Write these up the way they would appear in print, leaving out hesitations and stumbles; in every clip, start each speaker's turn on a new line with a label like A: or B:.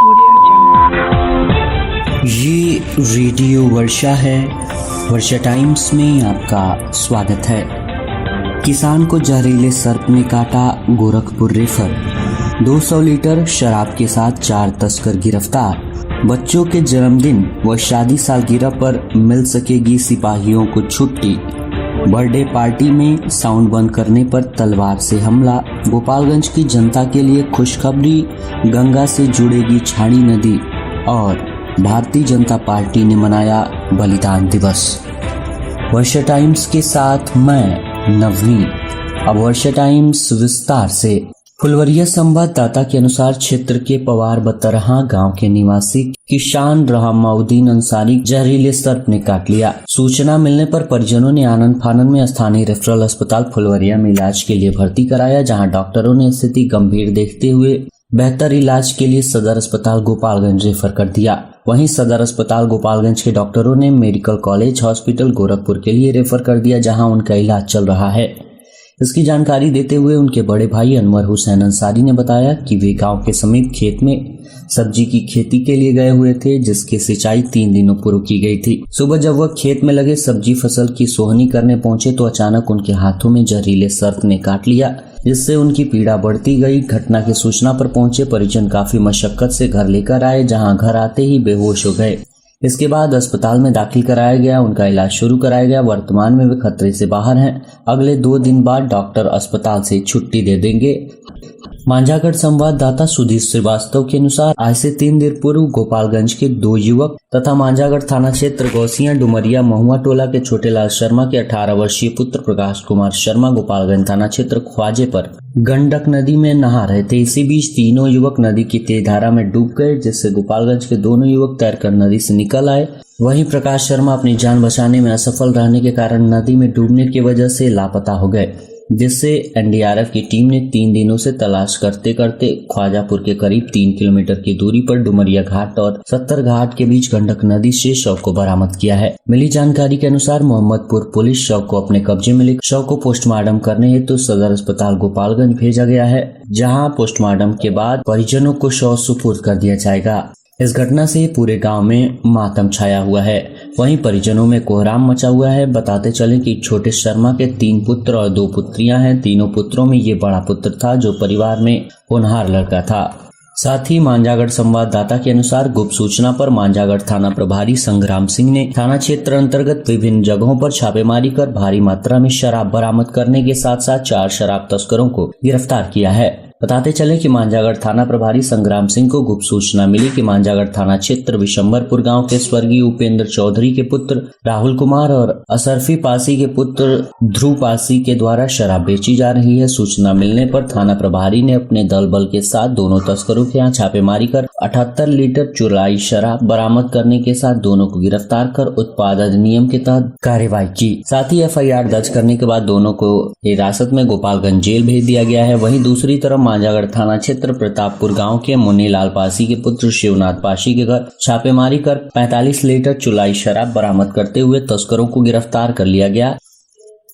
A: ये रेडियो वर्षा है। वर्षा टाइम्स में आपका स्वागत है। किसान को जहरीले सर्प ने काटा, गोरखपुर रेफर। 200 लीटर शराब के साथ 4 तस्कर गिरफ्तार। बच्चों के जन्मदिन व शादी सालगिरह पर मिल सकेगी सिपाहियों को छुट्टी। बर्थडे पार्टी में साउंड बंद करने पर तलवार से हमला। गोपालगंज की जनता के लिए खुशखबरी, गंगा से जुड़ेगी छाड़ी नदी। और भारतीय जनता पार्टी ने मनाया बलिदान दिवस। वर्षा टाइम्स के साथ मैं नवनीत। अब वर्षा टाइम्स विस्तार से। फुलवरिया संवाददाता के अनुसार क्षेत्र के पवार बतरहा गांव के निवासी किसान रहमाउद्दीन अंसारी जहरीले सर्प ने काट लिया। सूचना मिलने पर परिजनों ने आनंद फानन में स्थानीय रेफरल अस्पताल फुलवरिया में इलाज के लिए भर्ती कराया, जहां डॉक्टरों ने स्थिति गंभीर देखते हुए बेहतर इलाज के लिए सदर अस्पताल गोपालगंज रेफर कर दिया। वहीं सदर अस्पताल गोपालगंज के डॉक्टरों ने मेडिकल कॉलेज हॉस्पिटल गोरखपुर के लिए रेफर कर दिया, जहां उनका इलाज चल रहा है। इसकी जानकारी देते हुए उनके बड़े भाई अनवर हुसैन अंसारी ने बताया कि वे गांव के समीप खेत में सब्जी की खेती के लिए गए हुए थे, जिसकी सिंचाई 3 दिनों पूर्व की गई थी। सुबह जब वह खेत में लगे सब्जी फसल की सोहनी करने पहुंचे तो अचानक उनके हाथों में जहरीले सर्प ने काट लिया, जिससे उनकी पीड़ा बढ़ती गई। घटना की सूचना पर पहुंचे परिजन काफी मशक्कत से घर लेकर आए, जहां घर आते ही बेहोश हो गए। इसके बाद अस्पताल में दाखिल कराया गया, उनका इलाज शुरू कराया गया। वर्तमान में वे खतरे से बाहर हैं। अगले 2 दिन बाद डॉक्टर अस्पताल से छुट्टी दे देंगे। मांझागढ़ संवाददाता सुधीर श्रीवास्तव के अनुसार आज से 3 दिन पूर्व गोपालगंज के 2 युवक तथा मांझागढ़ थाना क्षेत्र गौसिया डुमरिया महुआ टोला के छोटेलाल शर्मा के 18 वर्षीय पुत्र प्रकाश कुमार शर्मा गोपालगंज थाना क्षेत्र ख्वाजे पर गंडक नदी में नहा रहे थे। इसी बीच तीनों युवक नदी की तेज धारा में डूब गए, जिससे गोपालगंज के दोनों युवक तैरकर नदी से निकल आए। वहीं प्रकाश शर्मा अपनी जान बचाने में असफल रहने के कारण नदी में डूबने की वजह से लापता हो गए, जिससे एनडीआरएफ की टीम ने 3 दिनों से तलाश करते करते ख्वाजापुर के करीब 3 किलोमीटर की दूरी पर डुमरिया घाट और 70 घाट के बीच गंडक नदी से शव को बरामद किया है। मिली जानकारी के अनुसार मोहम्मदपुर पुलिस शव को अपने कब्जे में लेकर शव को पोस्टमार्टम करने हेतु सदर अस्पताल गोपालगंज भेजा गया है, जहाँ पोस्टमार्टम के बाद परिजनों को शव सुपुर्द कर दिया जाएगा। इस घटना से पूरे गांव में मातम छाया हुआ है। वहीं परिजनों में कोहराम मचा हुआ है। बताते चलें कि छोटे शर्मा के 3 पुत्र और 2 पुत्रियां हैं। तीनों पुत्रों में ये बड़ा पुत्र था, जो परिवार में होनहार लड़का था। साथ ही मांझागढ़ संवाददाता के अनुसार गुप्त सूचना पर मांझागढ़ थाना प्रभारी संग्राम सिंह ने थाना क्षेत्र अंतर्गत विभिन्न जगहों पर छापेमारी कर भारी मात्रा में शराब बरामद करने के साथ साथ 4 शराब तस्करों को गिरफ्तार किया है। बताते चले कि मांझागढ़ थाना प्रभारी संग्राम सिंह को गुप्त सूचना मिली कि मांझागढ़ थाना क्षेत्र विशंबरपुर गांव के स्वर्गीय उपेंद्र चौधरी के पुत्र राहुल कुमार और असरफी पासी के पुत्र ध्रुव पासी के द्वारा शराब बेची जा रही है। सूचना मिलने पर थाना प्रभारी ने अपने दल बल के साथ दोनों तस्करों के यहाँ छापेमारी कर 78 लीटर चुराई शराब बरामद करने के साथ दोनों को गिरफ्तार कर उत्पाद अधिनियम के तहत कार्यवाही की। साथ ही FIR दर्ज करने के बाद दोनों को हिरासत में गोपालगंज जेल भेज दिया गया है। वहीं दूसरी तरफ मांझागढ़ थाना क्षेत्र प्रतापपुर गांव के मुन्नीलाल पासी के पुत्र शिवनाथ पासी के घर छापेमारी कर 45 लीटर चुलाई शराब बरामद करते हुए तस्करों को गिरफ्तार कर लिया गया।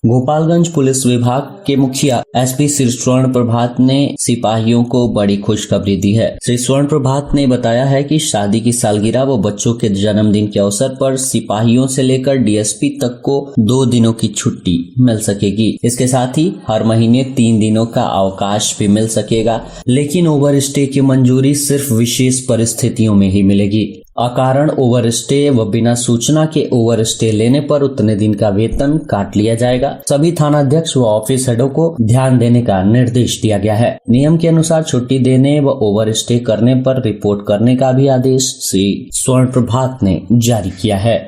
A: गोपालगंज पुलिस विभाग के मुखिया SP श्री स्वर्ण प्रभात ने सिपाहियों को बड़ी खुशखबरी दी है। श्री स्वर्ण प्रभात ने बताया है कि शादी की सालगिरह व बच्चों के जन्मदिन के अवसर पर सिपाहियों से लेकर DSP तक को 2 दिनों की छुट्टी मिल सकेगी। इसके साथ ही हर महीने 3 दिनों का अवकाश भी मिल सकेगा, लेकिन ओवर स्टे की मंजूरी सिर्फ विशेष परिस्थितियों में ही मिलेगी। अकारण ओवर स्टे व बिना सूचना के ओवर स्टे लेने पर उतने दिन का वेतन काट लिया जाएगा। सभी थानाध्यक्ष व ऑफिस हेडों को ध्यान देने का निर्देश दिया गया है। नियम के अनुसार छुट्टी देने व ओवर स्टे करने पर रिपोर्ट करने का भी आदेश श्री स्वर्ण प्रभात ने जारी किया है।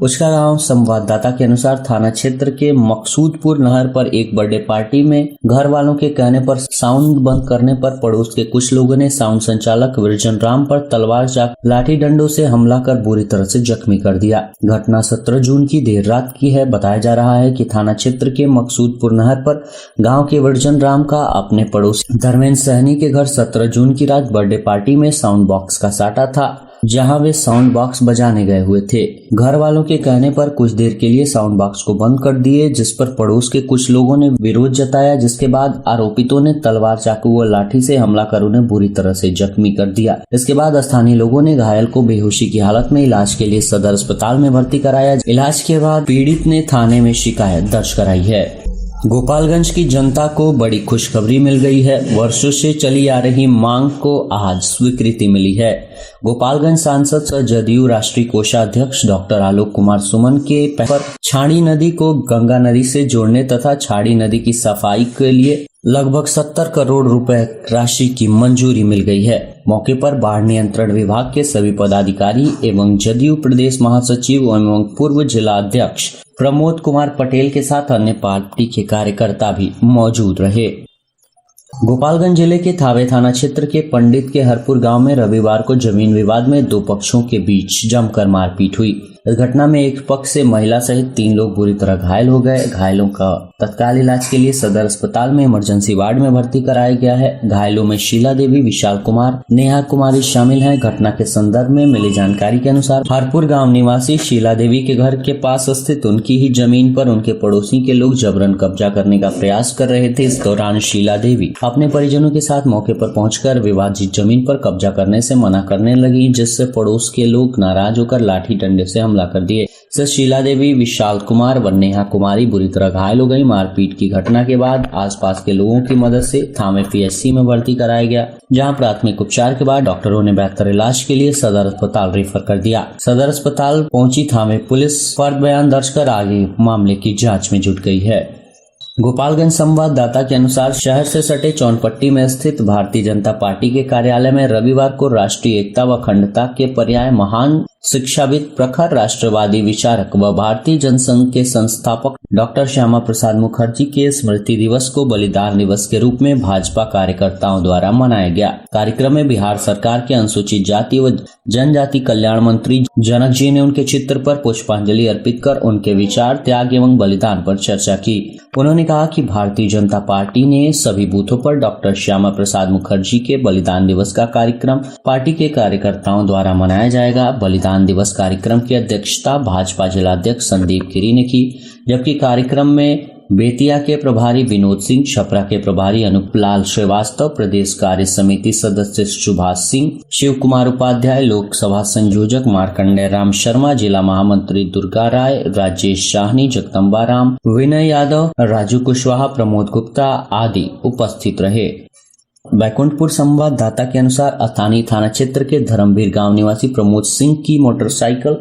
A: उसका गांव संवाददाता के अनुसार थाना क्षेत्र के मकसूदपुर नहर पर एक बर्थडे पार्टी में घर वालों के कहने पर साउंड बंद करने पर पड़ोस के कुछ लोगों ने साउंड संचालक विरजन राम पर तलवार लाठी डंडों से हमला कर बुरी तरह से जख्मी कर दिया। घटना 17 जून की देर रात की है। बताया जा रहा है कि थाना क्षेत्र के मकसूदपुर नहर पर गाँव के विरजन राम का अपने पड़ोसी धर्मेंद्र सहनी के घर 17 जून की रात बर्थडे पार्टी में साउंड बॉक्स का साटा था। जहां वे साउंड बॉक्स बजाने गए हुए थे। घर वालों के कहने पर कुछ देर के लिए साउंड बॉक्स को बंद कर दिए, जिस पर पड़ोस के कुछ लोगों ने विरोध जताया, जिसके बाद आरोपितों ने तलवार, चाकू व लाठी से हमला कर उन्हें बुरी तरह से जख्मी कर दिया। इसके बाद स्थानीय लोगों ने घायल को बेहोशी की हालत में इलाज के लिए सदर अस्पताल में भर्ती कराया। इलाज के बाद पीड़ित ने थाने में शिकायत दर्ज कराई है। गोपालगंज की जनता को बड़ी खुशखबरी मिल गई है। वर्षों से चली आ रही मांग को आज स्वीकृति मिली है। गोपालगंज सांसद सह जदयू राष्ट्रीय कोषाध्यक्ष डॉक्टर आलोक कुमार सुमन के पर छाड़ी नदी को गंगा नदी से जोड़ने तथा छाड़ी नदी की सफाई के लिए लगभग 70 करोड़ रुपए राशि की मंजूरी मिल गई है। मौके पर बाढ़ नियंत्रण विभाग के सभी पदाधिकारी एवं जदयू प्रदेश महासचिव एवं पूर्व जिला अध्यक्ष प्रमोद कुमार पटेल के साथ अन्य पार्टी के कार्यकर्ता भी मौजूद रहे। गोपालगंज जिले के थावे थाना क्षेत्र के पंडित के हरपुर गांव में रविवार को जमीन विवाद में दो पक्षों के बीच जमकर मारपीट हुई। इस घटना में एक पक्ष से महिला सहित 3 लोग बुरी तरह घायल हो गए। घायलों का तत्काल इलाज के लिए सदर अस्पताल में इमरजेंसी वार्ड में भर्ती कराया गया है। घायलों में शीला देवी, विशाल कुमार, नेहा कुमारी शामिल हैं। घटना के संदर्भ में मिली जानकारी के अनुसार हरपुर गांव निवासी शीला देवी के घर के पास स्थित उनकी ही जमीन पर उनके पड़ोसी के लोग जबरन कब्जा करने का प्रयास कर रहे थे। इस दौरान शीला देवी अपने परिजनों के साथ मौके पर पहुंचकर विवादित जमीन पर कब्जा करने से मना करने लगी, जिससे पड़ोस के लोग नाराज होकर लाठी डंडे से हमला कर दिए। इससे शीला देवी, विशाल कुमार व नेहा कुमारी बुरी तरह घायल हो गई। मारपीट की घटना के बाद आसपास के लोगों की मदद से थावे पीएचसी में भर्ती कराया गया, जहां प्राथमिक उपचार के बाद डॉक्टरों ने बेहतर इलाज के लिए सदर अस्पताल रेफर कर दिया। सदर अस्पताल पहुंची थावे पुलिस पर बयान दर्ज कर आगे मामले की जाँच में जुट गई है। गोपालगंज संवाददाता के अनुसार शहर से सटे चौनपट्टी में स्थित भारतीय जनता पार्टी के कार्यालय में रविवार को राष्ट्रीय एकता व अखंडता के पर्याय महान शिक्षाविद, प्रखर राष्ट्रवादी विचारक व भारतीय जनसंघ के संस्थापक डॉक्टर श्यामा प्रसाद मुखर्जी के स्मृति दिवस को बलिदान दिवस के रूप में भाजपा कार्यकर्ताओं द्वारा मनाया गया। कार्यक्रम में बिहार सरकार के अनुसूचित जाति व जनजाति कल्याण मंत्री जनक जी ने उनके चित्र पर पुष्पांजलि अर्पित कर उनके विचार, त्याग एवं बलिदान पर चर्चा की। उन्होंने कहा कि भारतीय जनता पार्टी ने सभी बूथों पर डॉक्टर श्यामा प्रसाद मुखर्जी के बलिदान दिवस का कार्यक्रम पार्टी के कार्यकर्ताओं द्वारा मनाया जाएगा। बलिदान दिवस कार्यक्रम की अध्यक्षता भाजपा जिलाध्यक्ष संदीप गिरी ने की, जबकि कार्यक्रम में बेतिया के प्रभारी विनोद सिंह, छपरा के प्रभारी अनूप लाल श्रीवास्तव, प्रदेश कार्य समिति सदस्य सुभाष सिंह, शिव कुमार उपाध्याय, लोकसभा संयोजक मार्कंडेय राम शर्मा, जिला महामंत्री दुर्गा राय, राजेश शाहनी, जगदम्बा राम, विनय यादव, राजू कुशवाहा, प्रमोद गुप्ता आदि उपस्थित रहे। बैकुंठपुर संवाददाता के अनुसार स्थानीय थाना क्षेत्र के धर्मवीर गांव निवासी प्रमोद सिंह की मोटरसाइकिल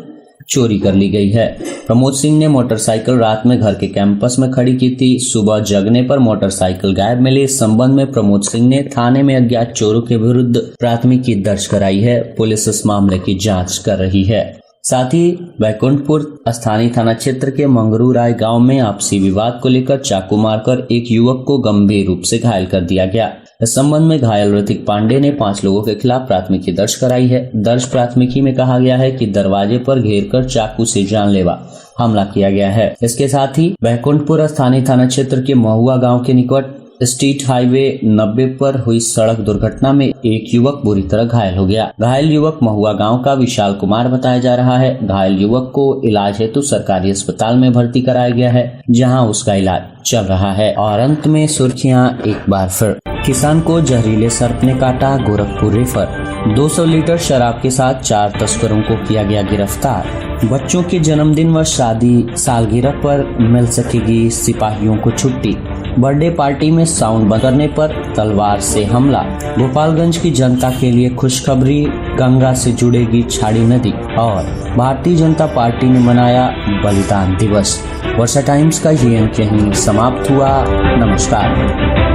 A: चोरी कर ली गई है। प्रमोद सिंह ने मोटरसाइकिल रात में घर के कैंपस में खड़ी की थी। सुबह जगने पर मोटरसाइकिल गायब मिली। इस संबंध में प्रमोद सिंह ने थाने में अज्ञात चोरों के विरुद्ध प्राथमिकी दर्ज कराई है। पुलिस इस मामले की जांच कर रही है। साथ ही बैकुंठपुर स्थानीय थाना क्षेत्र के मंगरू राय गांव में आपसी विवाद को लेकर चाकू मारकर एक युवक को गंभीर रूप से घायल कर दिया गया। इस संबंध में घायल ऋतिक पांडे ने 5 लोगों के खिलाफ प्राथमिकी दर्ज कराई है। दर्ज प्राथमिकी में कहा गया है कि दरवाजे पर घेरकर चाकू से जानलेवा हमला किया गया है। इसके साथ ही बैकुंठपुर स्थानीय थाना क्षेत्र के महुआ गांव के निकट स्टेट हाईवे 90 पर हुई सड़क दुर्घटना में एक युवक बुरी तरह घायल हो गया। घायल युवक महुआ गांव का विशाल कुमार बताया जा रहा है। घायल युवक को इलाज हेतु सरकारी अस्पताल में भर्ती कराया गया है, जहां उसका इलाज चल रहा है। और अंत में सुर्खियां एक बार फिर। किसान को जहरीले सर्प ने काटा, गोरखपुर रेफर। 200 लीटर शराब के साथ 4 तस्करों को किया गया गिरफ्तार। बच्चों के जन्मदिन व शादी सालगिरह पर मिल सकेगी सिपाहियों को छुट्टी। बर्थडे पार्टी में साउंड बंद करने पर तलवार से हमला। गोपालगंज की जनता के लिए खुशखबरी, गंगा से जुड़ेगी छाड़ी नदी। और भारतीय जनता पार्टी ने मनाया बलिदान दिवस। वर्षा टाइम्स का ये अंक यहीं समाप्त हुआ। नमस्कार।